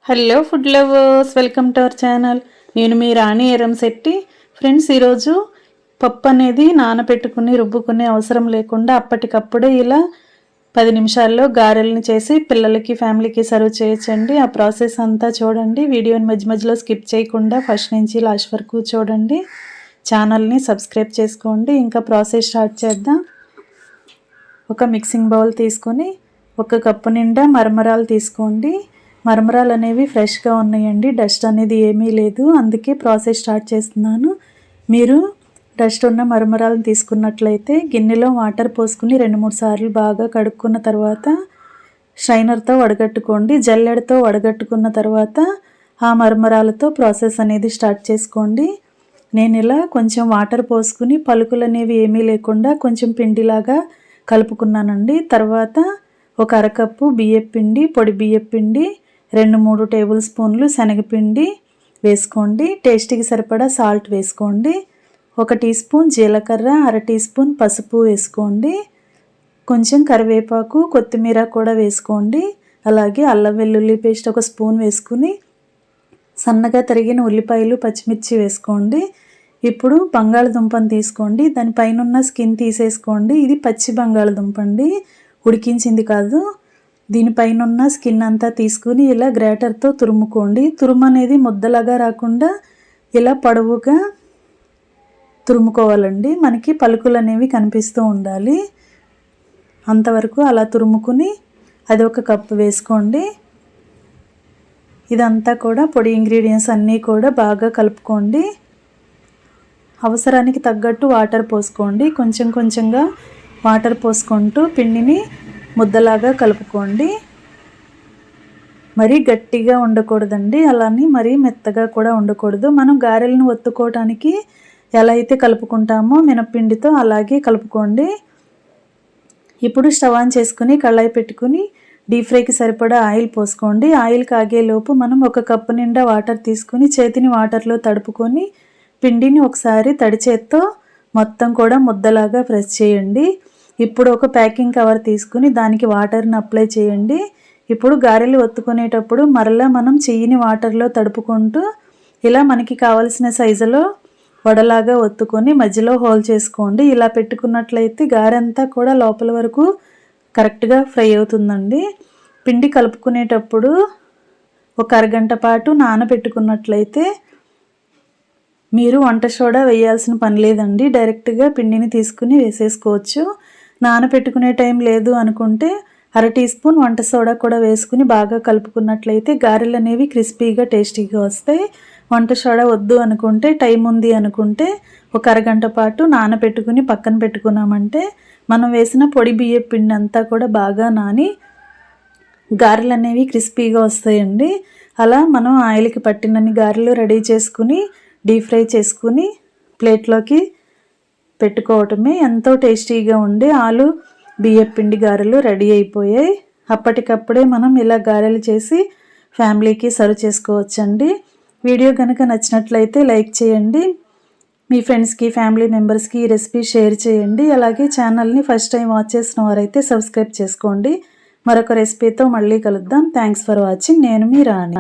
Hello food lovers, welcome to our channel. నేను మీ రాణి Eramsetti. Friends, ఈరోజు పప్పు అనేది నానబెట్టుకుని రుబ్బుకునే అవసరం లేకుండా అప్పటికప్పుడే ఇలా 10 నిమిషాల్లో గారెల్ని చేసి పిల్లలకి ఫ్యామిలీకి సర్వ్ చేయొచ్చండి. ఆ ప్రాసెస్ అంతా చూడండి. వీడియోని మధ్య మధ్యలో స్కిప్ చేయకుండా ఫస్ట్ నుంచి లాస్ట్ వరకు చూడండి. ఛానల్ని సబ్స్క్రైబ్ చేసుకోండి. ఇంకా ప్రాసెస్ స్టార్ట్ చేద్దాం. ఒక మిక్సింగ్ బౌల్ తీసుకొని 1 కప్పు నిండా మరమరాలు తీసుకోండి. మరమరాలు అనేవి ఫ్రెష్గా ఉన్నాయండి, డస్ట్ అనేది ఏమీ లేదు, అందుకే ప్రాసెస్ స్టార్ట్ చేస్తున్నాను. మీరు డస్ట్ ఉన్న మరమరాలను తీసుకున్నట్లయితే గిన్నెలో వాటర్ పోసుకుని 2-3 సార్లు బాగా కడుక్కున్న తర్వాత స్ట్రైనర్తో వడగట్టుకోండి. జల్లెడతో వడగట్టుకున్న తర్వాత ఆ మరమరాలతో ప్రాసెస్ అనేది స్టార్ట్ చేసుకోండి. నేను ఇలా కొంచెం వాటర్ పోసుకుని పలుకులు అనేవి ఏమీ లేకుండా కొంచెం పిండిలాగా కలుపుకున్నానండి. తర్వాత 1 అరకప్పు బియ్యపు పిండి, పొడి బియ్యపు పిండి, 2-3 టేబుల్ స్పూన్లు శనగపిండి వేసుకోండి. టేస్ట్కి సరిపడా సాల్ట్ వేసుకోండి. 1 టీ స్పూన్ జీలకర్ర, 1/2 టీ స్పూన్ పసుపు వేసుకోండి. కొంచెం కరివేపాకు, కొత్తిమీర కూడా వేసుకోండి. అలాగే అల్లం వెల్లుల్లి పేస్ట్ 1 స్పూన్ వేసుకుని సన్నగా తరిగిన ఉల్లిపాయలు, పచ్చిమిర్చి వేసుకోండి. ఇప్పుడు బంగాళదుంపను తీసుకోండి. దానిపైన ఉన్న స్కిన్ తీసేసుకోండి. ఇది పచ్చి బంగాళదుంప అండి, ఉడికించింది కాదు. దీనిపైన ఉన్న స్కిన్ అంతా తీసుకుని ఇలా గ్రేటర్తో తురుముకోండి. తురుము అనేది ముద్దలాగా రాకుండా ఇలా పొడవుగా తురుముకోవాలండి. మనకి పలుకులు అనేవి కనిపిస్తూ ఉండాలి. అంతవరకు అలా తురుముకుని అది 1 కప్పు వేసుకోండి. ఇదంతా కూడా పొడి ఇంగ్రీడియంట్స్ అన్నీ కూడా బాగా కలుపుకోండి. అవసరానికి తగ్గట్టు వాటర్ పోసుకోండి. కొంచెం కొంచెంగా వాటర్ పోసుకుంటూ పిండిని ముద్దలాగా కలుపుకోండి. మరీ గట్టిగా ఉండకూడదండి, అలానే మరీ మెత్తగా కూడా ఉండకూడదు. మనం గారెలను ఒత్తుకోవడానికి ఎలా అయితే కలుపుకుంటామో మినప్పిండితో అలాగే కలుపుకోండి. ఇప్పుడు స్టవ్ ఆన్ చేసుకుని కళాయి పెట్టుకుని డీప్ ఫ్రైకి సరిపడా ఆయిల్ పోసుకోండి. ఆయిల్ కాగేలోపు మనం 1 కప్పు నిండా వాటర్ తీసుకుని చేతిని వాటర్లో తడుపుకొని పిండిని ఒకసారి తడి చేత్తో మొత్తం కూడా ముద్దలాగా ప్రెస్ చేయండి. ఇప్పుడు ఒక ప్యాకింగ్ కవర్ తీసుకుని దానికి వాటర్ని అప్లై చేయండి. ఇప్పుడు గారెలు ఒత్తుకునేటప్పుడు మరలా మనం చెయ్యిని వాటర్లో తడుపుకుంటూ ఇలా మనకి కావలసిన సైజులో వడలాగా ఒత్తుకొని మధ్యలో హోల్ చేసుకోండి. ఇలా పెట్టుకున్నట్లయితే గారెంతా కూడా లోపల వరకు కరెక్ట్గా ఫ్రై అవుతుందండి. పిండి కలుపుకునేటప్పుడు 1 అరగంట పాటు నానబెట్టుకున్నట్లయితే మీరు వంట సోడా వేయాల్సిన పని లేదండి. డైరెక్ట్గా పిండిని తీసుకుని వేసేసుకోవచ్చు. నానబెట్టుకునే టైం లేదు అనుకుంటే 1/2 టీ స్పూన్ వంట సోడా కూడా వేసుకుని బాగా కలుపుకున్నట్లయితే గారెలు అనేవి క్రిస్పీగా టేస్టీగా వస్తాయి. వంట సోడా వద్దు అనుకుంటే, టైం ఉంది అనుకుంటే 1 అరగంట పాటు నానబెట్టుకుని పక్కన పెట్టుకున్నామంటే మనం వేసిన పొడి బియ్యపు పిండి అంతా కూడా బాగా నాని గారెలు అనేవి క్రిస్పీగా వస్తాయండి. అలా మనం ఆయిల్కి పట్టినన్ని గారెలు రెడీ చేసుకుని డీప్ ఫ్రై చేసుకుని ప్లేట్లోకి పెట్టుకోవటమే. ఎంతో టేస్టీగా ఉండే ఆలు బియ్యపు పిండి గారెలు రెడీ అయిపోయాయి. అప్పటికప్పుడే మనం ఇలా గారెలు చేసి ఫ్యామిలీకి సర్వ్ చేసుకోవచ్చండి. వీడియో కనుక నచ్చినట్లయితే లైక్ చేయండి. మీ ఫ్రెండ్స్కి, ఫ్యామిలీ మెంబర్స్కి ఈ రెసిపీ షేర్ చేయండి. అలాగే ఛానల్ని ఫస్ట్ టైం వాచ్ చేసిన వారైతే సబ్స్క్రైబ్ చేసుకోండి. మరొక రెసిపీతో మళ్ళీ కలుద్దాం. Thanks for watching. నేను మీ రాణి.